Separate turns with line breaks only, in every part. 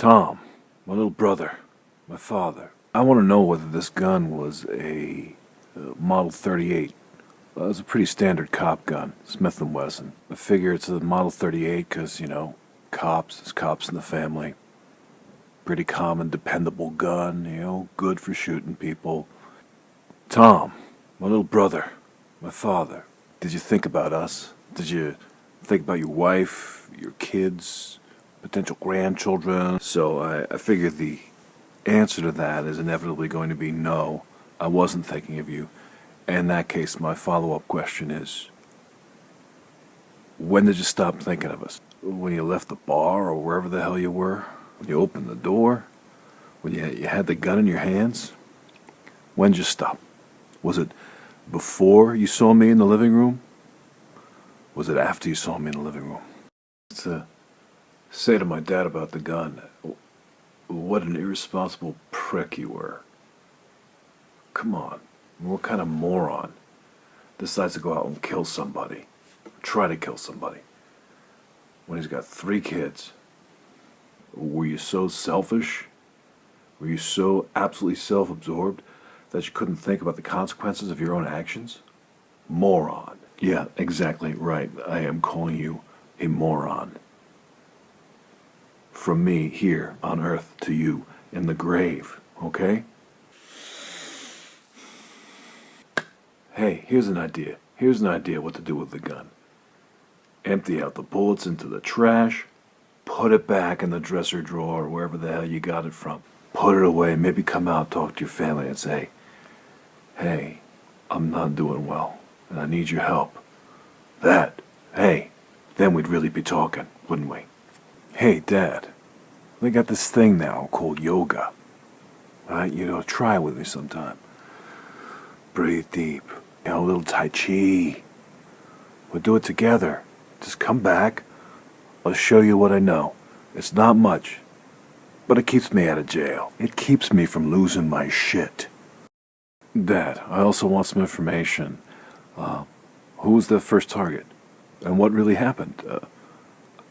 Tom, my little brother, my father. I want to know whether this gun was a Model 38. It was a pretty standard cop gun, Smith & Wesson. I figure it's a Model 38 because, cops, there's cops in the family. Pretty common, dependable gun, good for shooting people. Tom, my little brother, my father. Did you think about us? Did you think about your wife, your kids, potential grandchildren? So I figured the answer to that is inevitably going to be no, I wasn't thinking of you. And in that case, my follow-up question is, when did you stop thinking of us? When you left the bar or wherever the hell you were? When you opened the door? When you had the gun in your hands? When did you stop? Was it before you saw me in the living room? Was it after you saw me in the living room? To say to my dad about the gun, what an irresponsible prick you were. Come on, what kind of moron decides to go out and kill somebody, try to kill somebody, when he's got 3 kids? Were you so selfish? Were you so absolutely self-absorbed that you couldn't think about the consequences of your own actions? Moron. Yeah, exactly right. I am calling you a moron. From me here on Earth to you in the grave, okay? Hey, here's an idea. Here's an idea what to do with the gun. Empty out the bullets into the trash. Put it back in the dresser drawer or wherever the hell you got it from. Put it away. Maybe come out, talk to your family and say, hey, I'm not doing well and I need your help. Then we'd really be talking, wouldn't we? Hey, Dad, they got this thing now called yoga. Right? Try it with me sometime. Breathe deep. A little Tai Chi. We'll do it together. Just come back. I'll show you what I know. It's not much, but it keeps me out of jail. It keeps me from losing my shit. Dad, I also want some information. Who was the first target? And what really happened?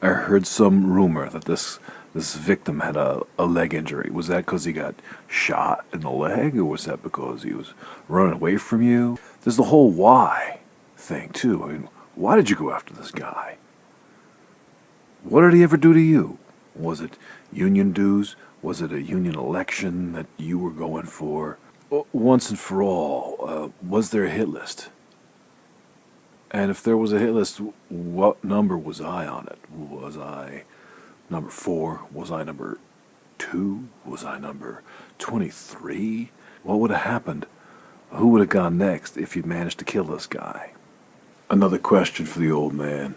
I heard some rumor that this victim had a leg injury. Was that because he got shot in the leg, or was that because he was running away from you? There's the whole why thing, too. I mean, why did you go after this guy? What did he ever do to you? Was it union dues? Was it a union election that you were going for? Once and for all, was there a hit list? And if there was a hit list, what number was I on it? Was I number 4? Was I number 2? Was I number 23? What would have happened? Who would have gone next if you managed to kill this guy? Another question for the old man.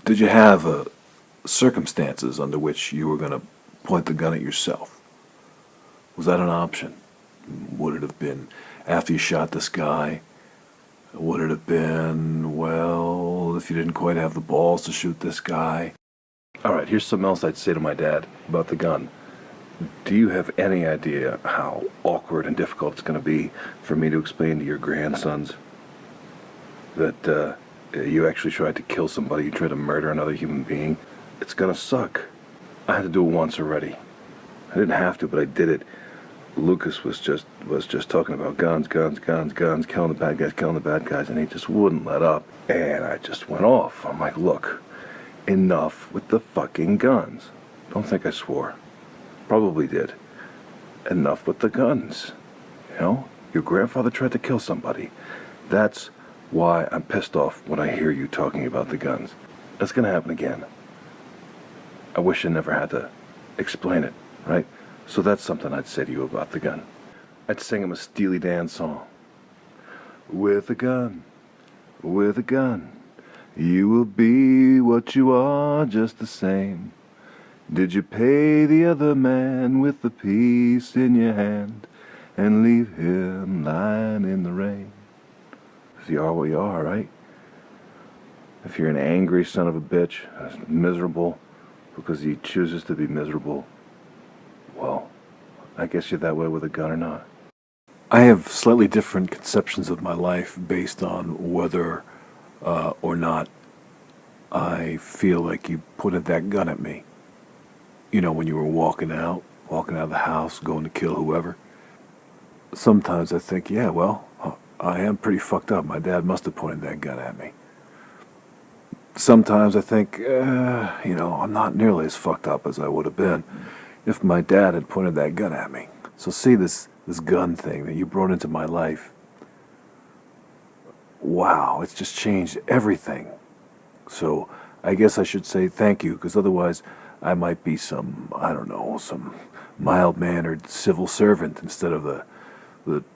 Did you have circumstances under which you were going to point the gun at yourself? Was that an option? Would it have been after you shot this guy? Would it have been, well, if you didn't quite have the balls to shoot this guy? Alright, here's something else I'd say to my dad about the gun. Do you have any idea how awkward and difficult it's going to be for me to explain to your grandsons that you actually tried to kill somebody, you tried to murder another human being? It's going to suck. I had to do it once already. I didn't have to, but I did it. Lucas was just talking about guns, killing the bad guys, and he just wouldn't let up. And I just went off. I'm like, look, enough with the fucking guns. Don't think I swore. Probably did. Enough with the guns. Your grandfather tried to kill somebody. That's why I'm pissed off when I hear you talking about the guns. That's gonna happen again. I wish I never had to explain it, right? So that's something I'd say to you about the gun. I'd sing him a Steely Dan song. With a gun, you will be what you are just the same. Did you pay the other man with the piece in your hand and leave him lying in the rain? 'Cause you are what you are, right? If you're an angry son of a bitch, miserable because he chooses to be miserable, well, I guess you're that way with a gun or not. I have slightly different conceptions of my life based on whether or not I feel like you pointed that gun at me. You know, when you were walking out of the house, going to kill whoever. Sometimes I think, yeah, well, I am pretty fucked up. My dad must have pointed that gun at me. Sometimes I think, I'm not nearly as fucked up as I would have been if my dad had pointed that gun at me. So see this gun thing that you brought into my life. Wow, it's just changed everything. So I guess I should say thank you, because otherwise I might be some mild-mannered civil servant instead of the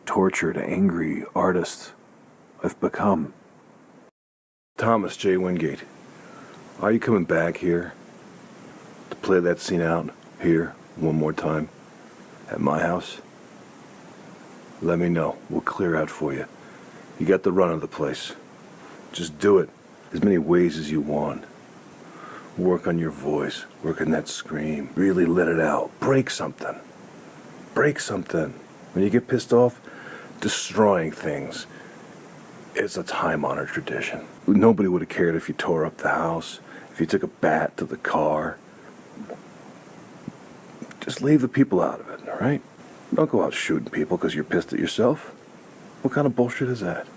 tortured, angry artist I've become. Thomas J. Wingate, are you coming back here to play that scene out here one more time at my house? Let me know. We'll clear out for you. You got the run of the place. Just do it as many ways as you want. Work on your voice. Work on that scream. Really let it out. Break something. Break something. When you get pissed off, destroying things is a time-honored tradition. Nobody would have cared if you tore up the house, if you took a bat to the car. Just leave the people out of it, all right? Don't go out shooting people because you're pissed at yourself. What kind of bullshit is that?